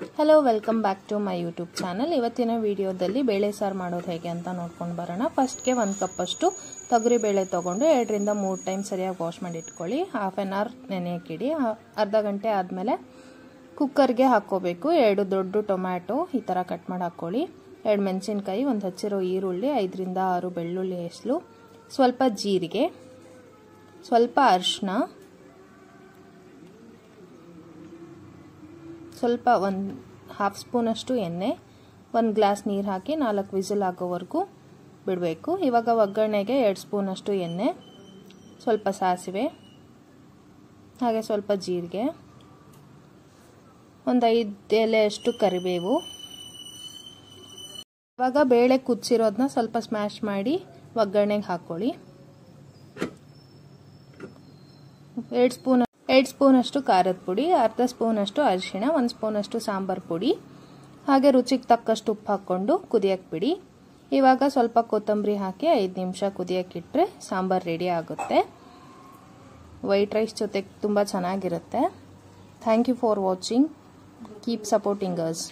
Hello welcome back to my YouTube channel. ಇವತ್ತಿನ ವಿಡಿಯೋದಲ್ಲಿ ಬೇಳೆ ಸಾರು ಮಾಡೋದು ಹೇಗೆ ಅಂತ ನೋಡ್ಕೊಂಡು ಬರೋಣ. ಫಸ್ಟ್ಗೆ 1 ಕಪ್ ಅಷ್ಟು ತೊಗರಿ ಬೇಳೆ ತೊಗೊಂಡು 2 ರಿಂದ 3 ಟೈಮ್ ಸರಿಯಾಗಿ ವಾಶ್ ಮಾಡಿ ಇಟ್ಕೊಳ್ಳಿ. ಹಾಫ್ ಆನ್ ಅವರ್ ನೆನೆಯಕ್ಕಿಡಿ. ಅರ್ಧ ಗಂಟೆ ಆದಮೇಲೆ ಕುಕ್ಕರ್ಗೆ ಹಾಕ್ಕೋಬೇಕು. 2 ದೊಡ್ಡ ಟೊಮ್ಯಾಟೊ ಈ ಥರ ಕಟ್ ಮಾಡಿ ಹಾಕ್ಕೊಳ್ಳಿ. 2 ಮೆಣಸಿನ್ಕಾಯಿ, 1 ಹಚ್ಚಿರೋ ಈರುಳ್ಳಿ, 5 ರಿಂದ 6 ಬೆಳ್ಳುಳ್ಳಿ ಹೆಸರು, ಸ್ವಲ್ಪ ಜೀರಿಗೆ, ಸ್ವಲ್ಪ ಅರಿಶಿನ, ಸ್ವಲ್ಪ 1/2 ಸ್ಪೂನ್ ಅಷ್ಟು ಎಣ್ಣೆ, 1 ಗ್ಲಾಸ್ ನೀರು ಹಾಕಿ 4 ವಿಸಿಲ್ ಆಗೋವರೆಗೂ ಬಿಡಬೇಕು. ಇವಾಗ ಒಗ್ಗರಣೆಗೆ 2 ಸ್ಪೂನ್ ಅಷ್ಟು ಎಣ್ಣೆ, ಸ್ವಲ್ಪ ಸಾಸಿವೆ, ಹಾಗೆ ಸ್ವಲ್ಪ ಜೀರಿಗೆ, 1 5 ಎಲೆ ಅಷ್ಟು ಕರಿಬೇವು. ಇವಾಗ ಬೇಳೆ ಕುದಿಸಿರೋದನ್ನ ಸ್ವಲ್ಪ ಸ್ಮ್ಯಾಶ್ ಮಾಡಿ ಒಗ್ಗರಣೆಗೆ ಹಾಕೊಳ್ಳಿ. 2 ಸ್ಪೂನ್ ಅಷ್ಟು ಖಾರದ ಪುಡಿ, ಅರ್ಧ ಸ್ಪೂನ್ ಅಷ್ಟು ಅರಿಶಿಣ, 1 ಸ್ಪೂನ್ ಅಷ್ಟು ಸಾಂಬಾರ್ ಪುಡಿ, ಹಾಗೆ ರುಚಿಗೆ ತಕ್ಕಷ್ಟು ಉಪ್ಪು ಹಾಕ್ಕೊಂಡು ಕುದಿಯಕ್ಕೆ ಬಿಡಿ. ಇವಾಗ ಸ್ವಲ್ಪ ಕೊತ್ತಂಬರಿ ಹಾಕಿ 5 ನಿಮಿಷ ಕುದಿಯಕ್ಕೆ ಇಟ್ಟರೆ ಸಾಂಬಾರ್ ರೆಡಿ ಆಗುತ್ತೆ. ವೈಟ್ ರೈಸ್ ಜೊತೆಗೆ ತುಂಬ ಚೆನ್ನಾಗಿರುತ್ತೆ. Thank you for watching. Keep supporting us.